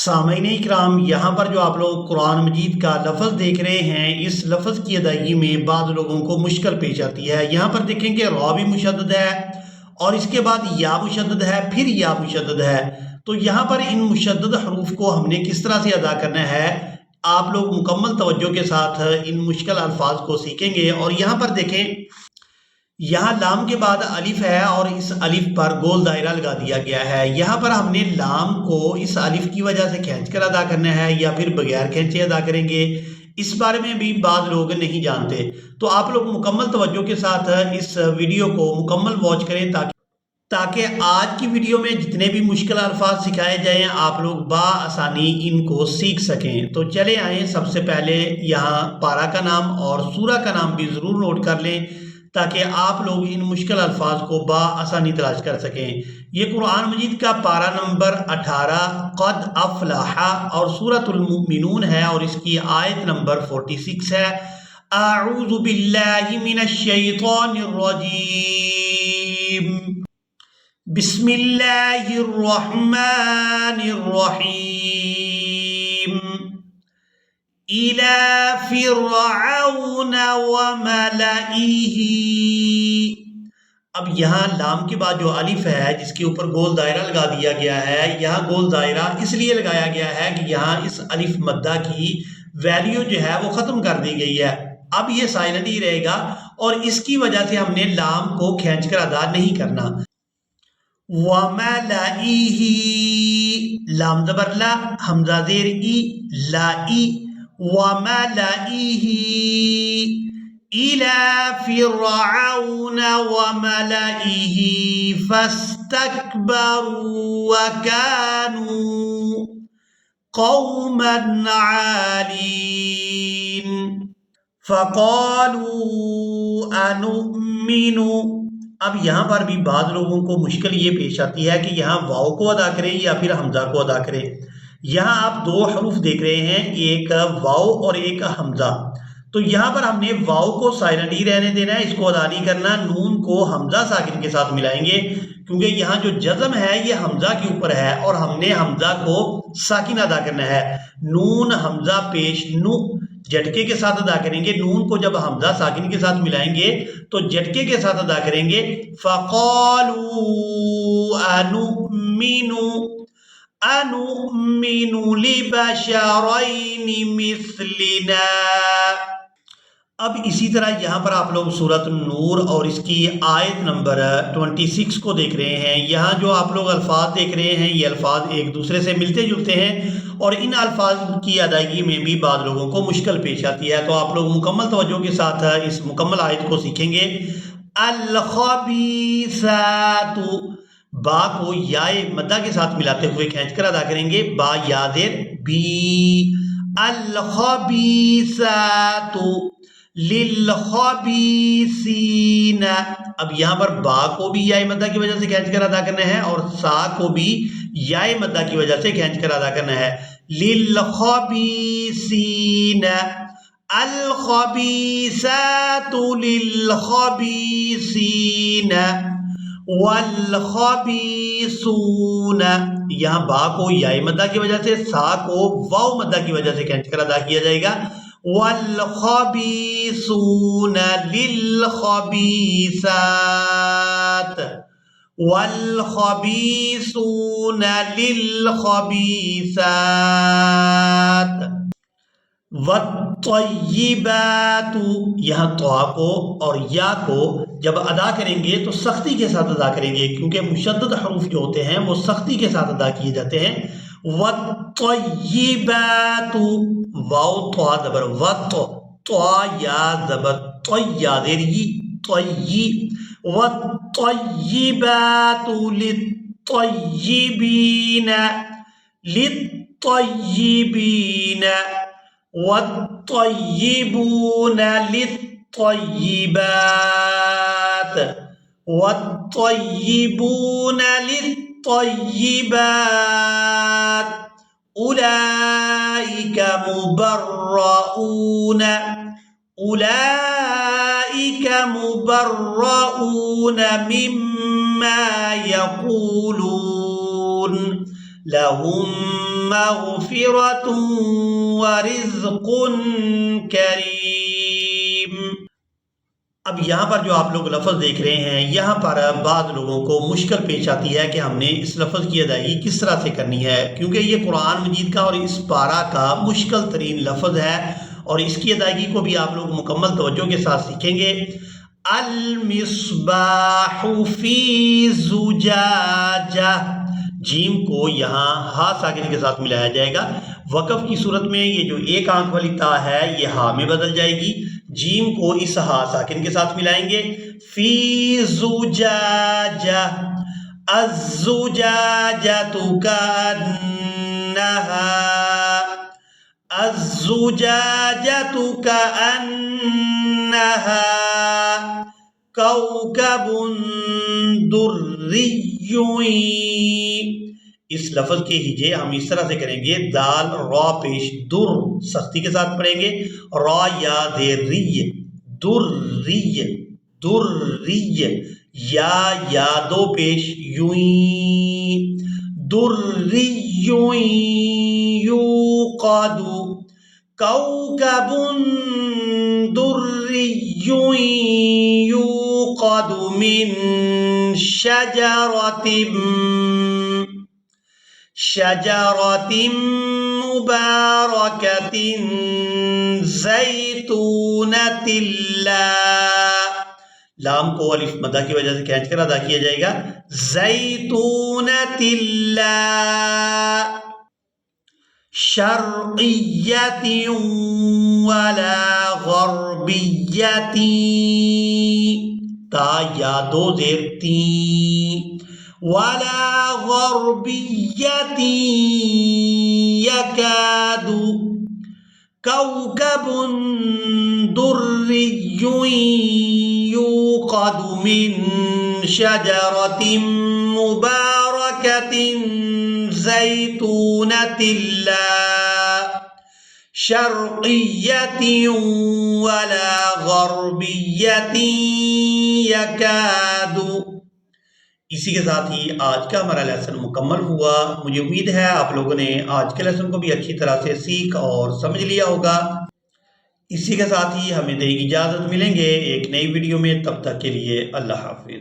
سامعین اکرام، یہاں پر جو آپ لوگ قرآن مجید کا لفظ دیکھ رہے ہیں، اس لفظ کی ادائیگی میں بعض لوگوں کو مشکل پیش آتی ہے۔ یہاں پر دیکھیں کہ را بھی مشدد ہے اور اس کے بعد یا مشدد ہے، پھر یا مشدد ہے۔ تو یہاں پر ان مشدد حروف کو ہم نے کس طرح سے ادا کرنا ہے، آپ لوگ مکمل توجہ کے ساتھ ان مشکل الفاظ کو سیکھیں گے۔ اور یہاں پر دیکھیں، یہاں لام کے بعد الف ہے اور اس الف پر گول دائرہ لگا دیا گیا ہے۔ یہاں پر ہم نے لام کو اس الف کی وجہ سے کھینچ کر ادا کرنا ہے یا پھر بغیر کھینچے ادا کریں گے، اس بارے میں بھی بعض لوگ نہیں جانتے۔ تو آپ لوگ مکمل توجہ کے ساتھ اس ویڈیو کو مکمل واچ کریں تاکہ آج کی ویڈیو میں جتنے بھی مشکل الفاظ سکھائے جائیں آپ لوگ بآسانی ان کو سیکھ سکیں۔ تو چلے آئیں، سب سے پہلے یہاں پارہ کا نام اور سورہ کا نام بھی ضرور نوٹ کر لیں تاکہ آپ لوگ ان مشکل الفاظ کو بآسانی تلاش کر سکیں۔ یہ قرآن مجید کا پارہ نمبر 18 قد افلح اور سورۃ المؤمنون ہے اور اس کی آیت نمبر 46 ہے۔ اعوذ باللہ من الشیطان الرجیم، بسم اللہ الرحمن الرحیم، إِلَى فِرْعَوْنَ وَمَلَئِهِ۔ اب یہاں لام کے بعد جو الف ہے جس کے اوپر گول دائرہ لگا دیا گیا ہے، یہاں گول دائرہ اس لیے لگایا گیا ہے کہ یہاں اس الف مدہ کی ویلیو جو ہے وہ ختم کر دی گئی ہے، اب یہ سائلنٹ ہی رہے گا اور اس کی وجہ سے ہم نے لام کو کھینچ کر ادا نہیں کرنا۔ وَمَلَئِهِ، لام زبر لا، حمزہ زیر ای، لائی، وَمَلَئِهِ إِلَى فِرْعَوْنَ وَمَلَئِهِ فَاسْتَكْبَرُوا وَكَانُوا قَوْمًا عَالِينَ فَقَالُوا أَنُؤْمِنُ۔ اب یہاں پر بھی بعض لوگوں کو مشکل یہ پیش آتی ہے کہ یہاں واو کو ادا کریں یا پھر حمزہ کو ادا کریں۔ یہاں آپ دو حروف دیکھ رہے ہیں، ایک واو اور ایک حمزہ۔ تو یہاں پر ہم نے واو کو سائلنٹ ہی رہنے دینا ہے، اس کو ادا نہیں کرنا۔ نون کو حمزہ ساکن کے ساتھ ملائیں گے کیونکہ یہاں جو جزم ہے یہ حمزہ کے اوپر ہے اور ہم نے حمزہ کو ساکن ادا کرنا ہے۔ نون حمزہ پیش نو جھٹکے کے ساتھ ادا کریں گے۔ نون کو جب حمزہ ساکن کے ساتھ ملائیں گے تو جھٹکے کے ساتھ ادا کریں گے۔ فَقَالُوا أَنُؤْمِنُ أَنُؤْمِنُ لِبَشَرَيْنِ مِثْلِنَا۔ اب اسی طرح یہاں پر آپ لوگ سورۃ النور اور اس کی آیت نمبر 26 کو دیکھ رہے ہیں۔ یہاں جو آپ لوگ الفاظ دیکھ رہے ہیں یہ الفاظ ایک دوسرے سے ملتے جلتے ہیں اور ان الفاظ کی ادائیگی میں بھی بعض لوگوں کو مشکل پیش آتی ہے۔ تو آپ لوگ مکمل توجہ کے ساتھ اس مکمل آیت کو سیکھیں گے۔ الخبیثات، با کو یائے مدہ کے ساتھ ملاتے ہوئے کھینچ کر ادا کریں گے، با یا زیر بی۔ الخبیثات للخبیثین، اب یہاں پر با کو بھی یائے مدہ کی وجہ سے کھینچ کر ادا کرنا ہے اور سا کو بھی یائے مدہ کی وجہ سے کھینچ کر ادا کرنا ہے، للخبیثین۔ الخبیثات للخبیثین والخبیثون، یہاں با کو یائے مدہ کی وجہ سے، سا کو واو مدہ کی وجہ سے کھینچ کر ادا کیا جائے گا، والخبیثون للخبیثات والخبیثون للخبیثات والطیبات، یہاں طا کو اور یا کو جب ادا کریں گے تو سختی کے ساتھ ادا کریں گے کیونکہ مشدد حروف جو ہوتے ہیں وہ سختی کے ساتھ ادا کیے جاتے ہیں۔ والطیبات، واو طا زبر وط، طا یا زبر طیا زیر ی، طی۔ والطیبات للطیبین، للطیبین، والطیبون للطیبات، والطیبون للطیبات، أولئك مبرؤون، أولئك مبرؤون مما يقولون، لہم مغفرۃ ورزق کریم۔ اب یہاں پر جو آپ لوگ لفظ دیکھ رہے ہیں، یہاں پر بعض لوگوں کو مشکل پیش آتی ہے کہ ہم نے اس لفظ کی ادائیگی کس طرح سے کرنی ہے، کیونکہ یہ قرآن مجید کا اور اس پارہ کا مشکل ترین لفظ ہے، اور اس کی ادائیگی کو بھی آپ لوگ مکمل توجہ کے ساتھ سیکھیں گے۔ المصباح فی زجاجہ، جیم کو یہاں ہا ساکن کے ساتھ ملایا جائے گا۔ وقف کی صورت میں یہ جو ایک آنکھ والی تا ہے یہ ہا میں بدل جائے گی، جیم کو اس ہا ساکن کے ساتھ ملائیں گے۔ فی زجاجہ، الزجاجۃ کأنہا، الزجاجۃ کأنہا کوکب دری۔ اس لفظ کے ہجے ہم اس طرح سے کریں گے، دال را پیش در سختی کے ساتھ پڑھیں گے، را یا دیر ری، در ری، در ری، یا دو پیش یویں، در ری یوقد، کوکب دری یوقد من شجرۃ مبارکۃ زیتونۃ لام کو الف مدہ کی وجہ سے کھینچ کر ادا کیا جائے گا، زیتونۃ شرقیۃ ولا غربیۃ، تا یا دو زیر تین، ولا غربیۃ یکاد کوکب دری یوقد من شجرۃ مبارکۃ زیتونۃ شرقیۃ ولا غربیۃ یکاد۔ اسی کے ساتھ ہی آج کا ہمارا لیسن مکمل ہوا۔ مجھے امید ہے آپ لوگوں نے آج کے لیسن کو بھی اچھی طرح سے سیکھ اور سمجھ لیا ہوگا۔ اسی کے ساتھ ہی ہمیں دے اجازت، ملیں گے ایک نئی ویڈیو میں، تب تک کے لیے اللہ حافظ۔